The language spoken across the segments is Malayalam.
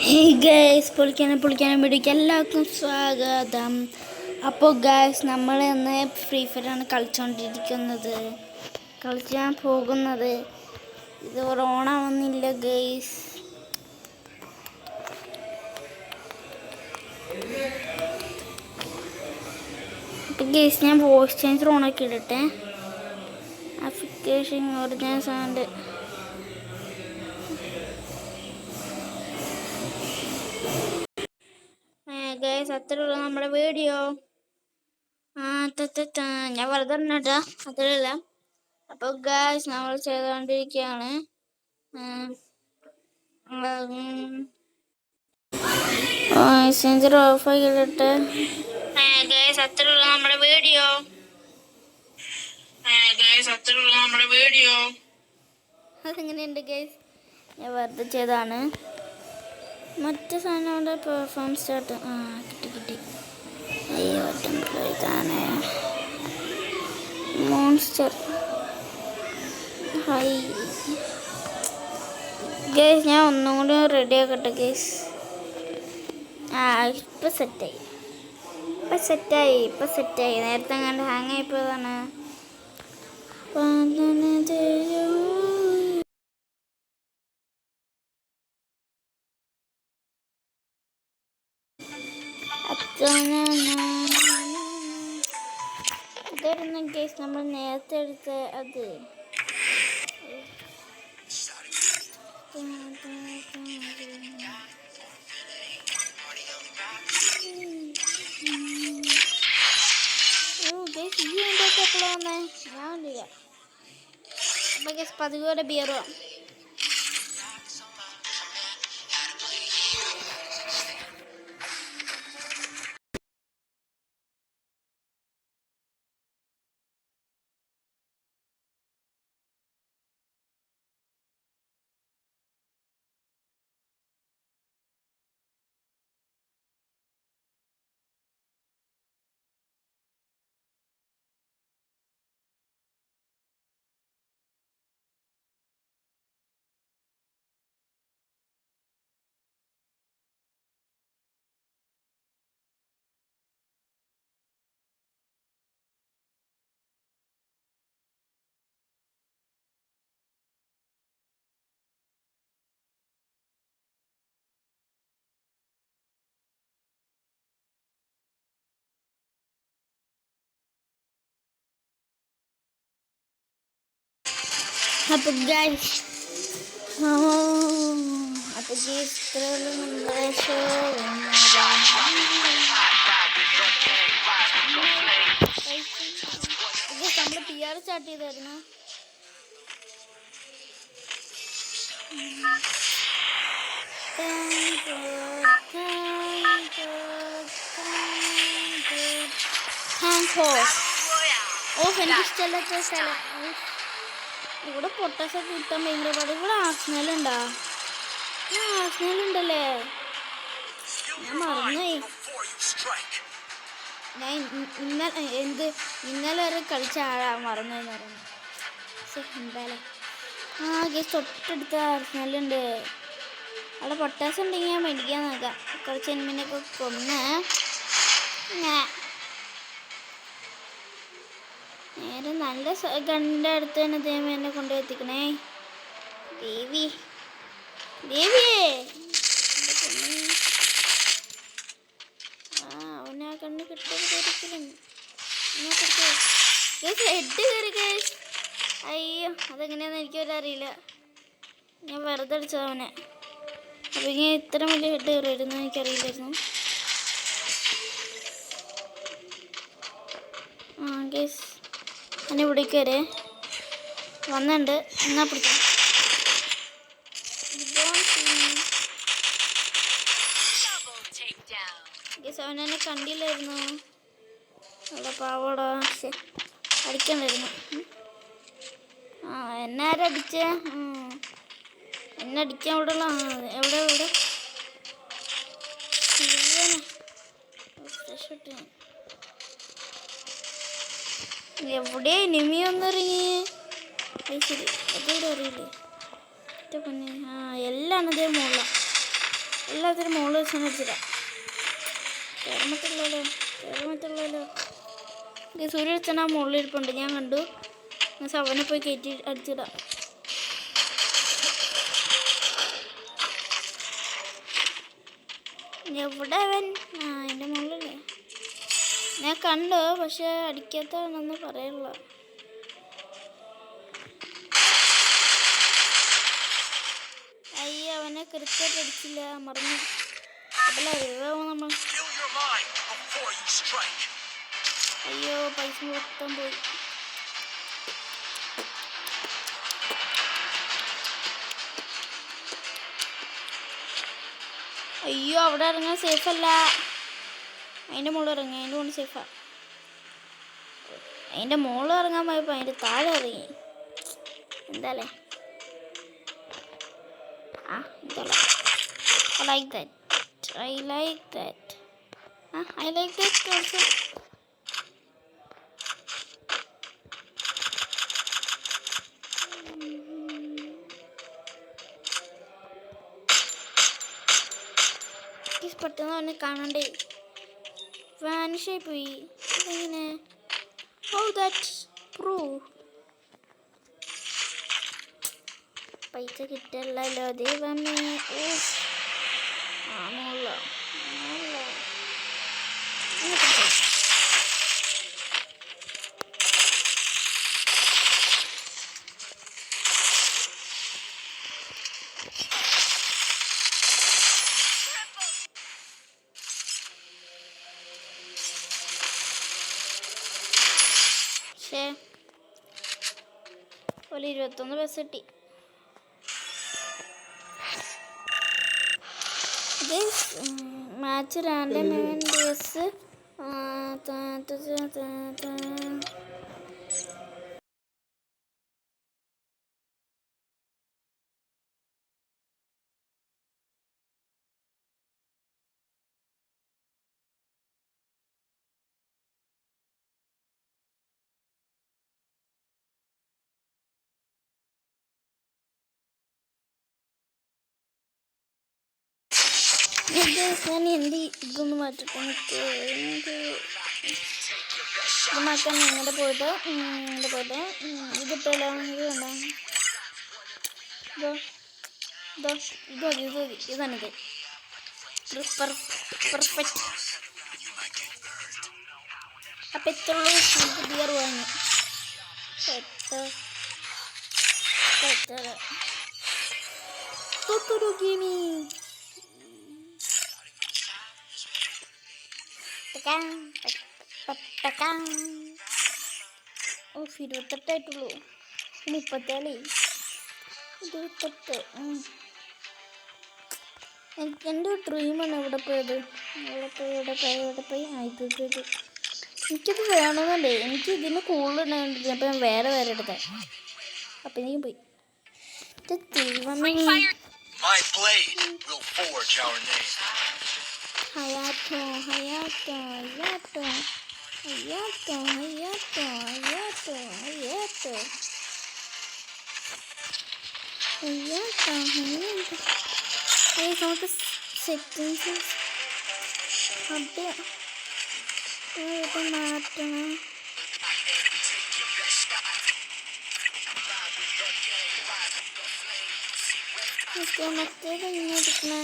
Hey guys, പൊളിക്കാനും വീഡിയോക്ക് എല്ലാവർക്കും സ്വാഗതം. അപ്പോൾ ഗൈസ്, നമ്മൾ ഇന്ന് ഫ്രീ ഫയറാണ് കളിക്കാൻ പോകുന്നത്. ഇത് ഓണാവുന്നില്ല ഗൈസ്. അപ്പോൾ ഗൈസ്, ഞാൻ വോയിസ് ചേഞ്ചർ ഓണാക്കി ഇടട്ടെ. Application original sound. ഗൈസ്, അത്രയുള്ള നമ്മുടെ വീഡിയോ. ഞാൻ വെറുതെ ഇട്ടാ അത്രയില്ല. അപ്പോൾ ഗൈസ്, നമ്മൾ ചെയ്തുകൊണ്ടിരിക്കുകയാണ്. സെഞ്ചർ ഓഫ് ആക്കിയിട്ട് ഗൈസ്, അത്രയുള്ള നമ്മുടെ വീഡിയോ. അതെങ്ങനെയുണ്ട് ഗൈസ്? ഞാൻ വെറുതെ ചെയ്താണ്. മറ്റേ സാധനം പെർഫോം സ്റ്റാർട്ട്. കിട്ടി. അയ്യോ, ഇതാണ് മോൺസ്റ്റർ. ഹൈ ഗൈസ്, ഞാൻ ഒന്നും കൂടി റെഡി ആക്കട്ടെ ഗൈസ്. ഇപ്പം സെറ്റായി. നേരത്തെ കണ്ട് ഹാങ് ആയിപ്പോയതാണ്. ഇതായിരുന്നു ഗൈസ് നമ്മൾ നേരത്തെ എടുത്ത അത്. ഗൈസ്, ഈ എന്തൊക്കെ എപ്പോഴാണ് വന്നേ? ഞാൻ കണ്ടില്ല. അപ്പം ഗൈസ്, പതിവോടെ ബിയറോ. അപ്പോൾ ഗൈസ്, ഇത്രയുള്ള നമ്മുടെ ഷോ. നമ്മൾ PR സ്റ്റാർട്ട് ചെയ്തായിരുന്നു. എനിക്ക് ഇഷ്ടമല്ലാത്ത സ്ഥലം. ഇവിടെ പൊട്ടാസൊക്കെ കിട്ടാൻ ഭയങ്കര പാട്. ഇവിടെ ആർസനലുണ്ടോ? ആർസനലുണ്ടല്ലേ? ഞാൻ മറന്നുപോയി. ഞാൻ ഇന്നലെ വരെ കളിച്ച ആളാ മറന്നുപോയെന്ന് പറയുന്നത്. എന്തായാലും ഗൈസ്, തൊട്ടടുത്ത ആർസനലുണ്ട്. അവിടെ പൊട്ടാസ് ഉണ്ടെങ്കിൽ ഞാൻ മേടിക്കാൻ നോക്കാം. കുറച്ച് എനിമിനൊക്കെ കൊന്ന് നേരെ നല്ല ഗണ്ണിൻ്റെ അടുത്ത് തന്നെ ദൈവം എന്നെ കൊണ്ടുപോയി എത്തിക്കണേ. ദേവിയേ, അവനെ ആ കണ്ണ് കിട്ടും. ഹെഡ് കയറി ഗൈസ്. അയ്യോ, അതെങ്ങനെയാന്ന് എനിക്കൊരറിയില്ല. ഞാൻ വെറുതെ അടിച്ചത് അവനെ. അപ്പം ഇങ്ങനെ ഇത്ര വലിയ ഹെഡ് കയറിയിരുന്നു എനിക്കറിയില്ലായിരുന്നു. ഗൈസ്, എന്നെ ഇവിടേക്ക് വരെ വന്നിട്ടുണ്ട്. എന്നാ പിടിക്കാം. ഗൈസ്, അവനെന്നെ കണ്ടില്ലായിരുന്നു. അവിടെ പാവോടാ, അടിക്കണ്ടായിരുന്നു. എന്നെ ആരടിച്ചേ? എന്നെ അടിക്കാൻ ഇവിടെയുള്ള എവിടെ എവിടെ ഇനിമിയൊന്നിറങ്ങി. ശരി, 这 അതോടെ അറിയില്ലേ? എല്ലാം അതേ മുകളിലാണ്. 个 ഗൈസ്, 我 ഞാൻ 们 ഇവിടെ 这 അറിയില്ലേ? 个 എല്ലാം അതേ മുകളിലാണ്. എല്ലാത്തിനും മുകളിൽ വെച്ചാൽ അടിച്ചിടാം. കയറാൻ പറ്റുള്ളല്ലോ. സൂര്യ വെച്ചാൽ ആ മുകളിൽ ഇരിപ്പുണ്ട്, ഞാൻ കണ്ടു. അവനെ പോയി കയറ്റി അടിച്ചിടാം. എവിടെ അവൻ? എൻ്റെ മുകളിലല്ലേ ഞാൻ കണ്ടു, പക്ഷെ അടിക്കാത്തതാണെന്ന് പറയുള്ള. അയ്യോ, അവനെ കൃത്യമായിട്ട് അടിച്ചില്ല, മറന്നു. നമ്മൾ അയ്യോ പൈസ മൊത്തം പോയി. അയ്യോ, അവിടെ ഇറങ്ങാൻ സേഫല്ല. അതിൻ്റെ മുകളിൽ ഇറങ്ങി, അതിൻ്റെ മുകളിൽ സേഫാ. അതിൻ്റെ മുകളിൽ ഇറങ്ങാൻ പോയപ്പോൾ അതിൻ്റെ താഴെ ഇറങ്ങി. എന്താല്ലേ എന്തല്ല. I like that also. പെട്ടെന്ന് അവനെ കാണണ്ടേ, വാനിഷായി പോയി. എങ്ങനെ? How that prove? പൈസ കിട്ടല്ലോ ദൈവമേ. ആണല്ലോ ഒരു 21 ബസ് കിട്ടി. Match random event bus. ഞാൻ എന്ത് ഇതൊന്ന് മാറ്റിട്ട് ഇത് മാറ്റാൻ ഇങ്ങോട്ട് പോയിട്ട് ഇതിട്ടല്ലോ. ഇത് വേണ്ട, ഇതാണിത് പെർഫെക്റ്റ്. അപ്പം എത്രയുള്ളൂ? നമുക്ക് ബിയർ വാങ്ങി ഗെയിമി. 28 ആയിട്ടുള്ളൂ. 37. 28. എൻ്റെ ഡ്രീമാണ് ഇവിടെ പോയത്. ഇവിടെ പോയി ഇത് എനിക്കിത് വേണമെന്നല്ലേ, എനിക്ക് ഇതിന് കൂടുതലുണ്ടായിരുന്നില്ല. അപ്പം ഞാൻ വേറെ എടുത്തേ. അപ്പം എനിക്കും പോയി. Hayato. നമുക്ക് സെറ്റിങ്സ് മാറ്റണം. മറ്റേത് ഇങ്ങനെ എടുക്കണേ.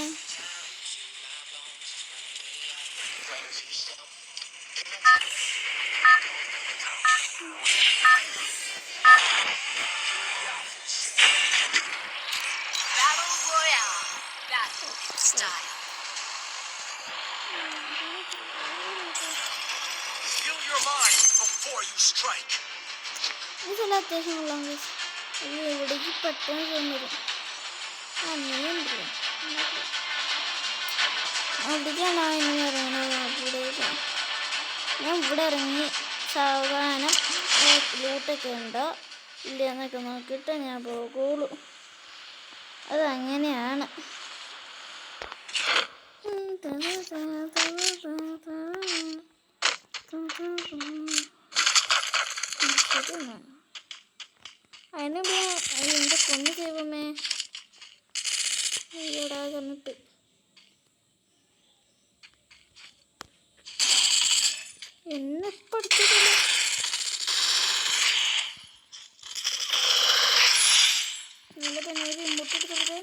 ഇതെല്ലാം അത്യാവശ്യമുള്ള എവിടേക്ക് പെട്ടെന്ന് തോന്നുന്നത്. അങ്ങനെയുണ്ടല്ലോ, അവിടേക്കാണോ എന്ന് പറയണത്? അവിടേക്ക് ഞാൻ ഇവിടെ ഇറങ്ങി സാവധാനം ലൂട്ടൊക്കെ ഉണ്ടോ ഇല്ലയെന്നൊക്കെ നോക്കിയിട്ട് ഞാൻ പോകുള്ളൂ. അതങ്ങനെയാണ്. അതിന് എൻ്റെ പൊന്ന് ദൈവമേ, ഇവിടെ കണ്ടിട്ട് ഇപ്പം എടുത്തിട്ടില്ല. നല്ല തന്നെ റിമോട്ട് എടുക്കരുത്.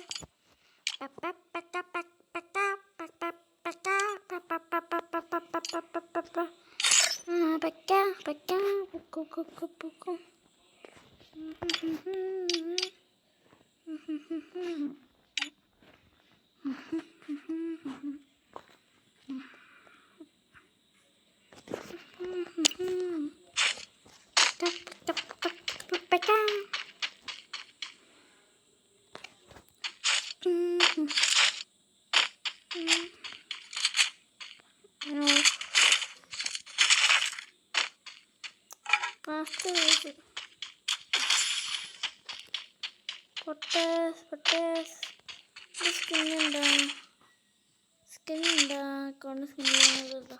സ്കിന്നുണ്ടാ കൊണ്ട് സ്കിന്നുണ്ടാ.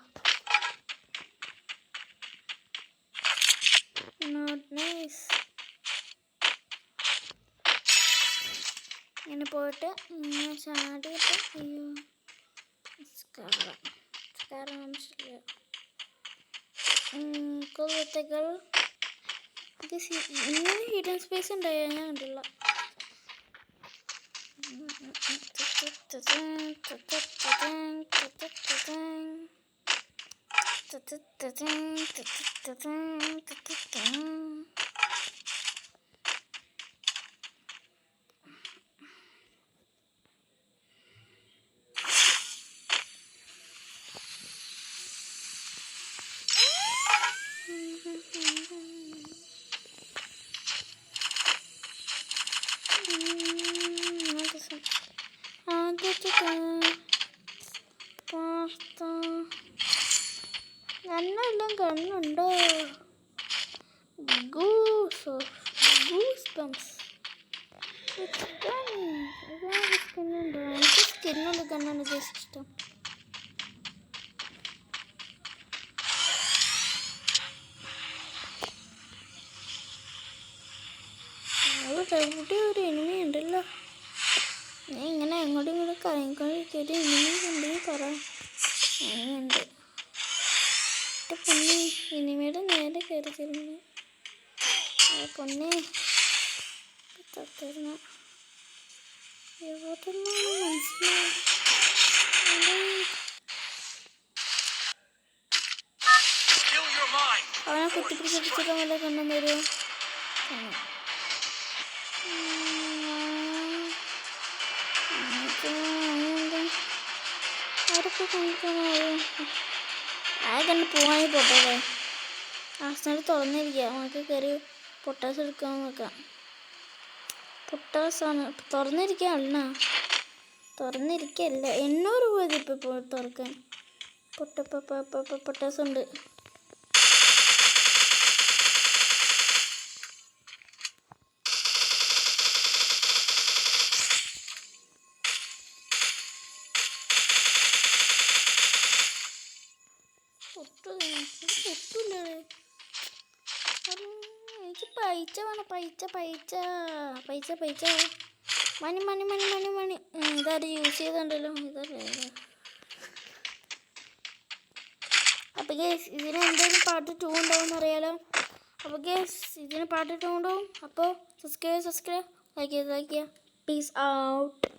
Not nice. ഇങ്ങനെ പോയിട്ട് ഇങ്ങനെ ചാടിയിട്ട് അയ്യോ സ്കാർ മനസ്സിലായി. കൊല്ലത്തേക്കാൾ ഇങ്ങനെ ഹിഡൻ സ്പേസ് ഉണ്ടായോ? ഞാൻ കണ്ടില്ല. നന്നെല്ലാം കണ്ണുണ്ടോ? Goose bumps. സ്കിന്നുണ്ടോ? എനിക്ക് സ്കിന്നുള്ള കണ്ണാണ് ജസ്റ്റ് ഇഷ്ടം. അവിടെ ഒരു എനിമി ഉണ്ടല്ലോ. ഞാൻ ഇങ്ങനെ അങ്ങോട്ടും ഇങ്ങോട്ടും കറങ്ങിക്കൊണ്ടിരിക്കും. ഒരു എനിമി ഉണ്ടെങ്കിൽ പറ. എനിമുണ്ട്. പൊന്നി എനിമിയുടെ നേരെ കയറി തരുന്നു. പൊന്നി തരുന്ന എവിടെന്നാണ് മനസ്സിലായി. അവനെ കുത്തിപ്പിടിച്ചിട്ട് വല്ല കണ്ണും തരുമോ? ആരൊക്കെ കാണിക്കാനോ? ആ കണ്ട് പോവാണെങ്കിൽ പൊട്ടല്ലേ. ആസ്നാട് തുറന്നിരിക്കുക. നമുക്ക് കയറി പൊട്ടാസ് എടുക്കാൻ നോക്കാം. പൊട്ടാസാണ് തുറന്നിരിക്കുക. അല്ല തുറന്നിരിക്കല്ല. 800 രൂപ ഇപ്പോൾ തുറക്കാൻ. പൊട്ടാസുണ്ട്. എനിക്ക് പൈസ വേണം. പൈസ മണി. ഇതാരും യൂസ് ചെയ്തോണ്ടല്ലോ. ഇതല്ലേ. അപ്പോൾ ഗേസ് ഇതിന് എന്തെങ്കിലും പാർട്ട് 2 ഉണ്ടാവും അറിയാലോ. അപ്പോൾ ഗേസ് ഇതിന് പാർട്ട് 2 ഉണ്ടാവും. അപ്പോൾ സബ്സ്ക്രൈബ് ലൈക്ക് ചെയ്യുക. Peace out.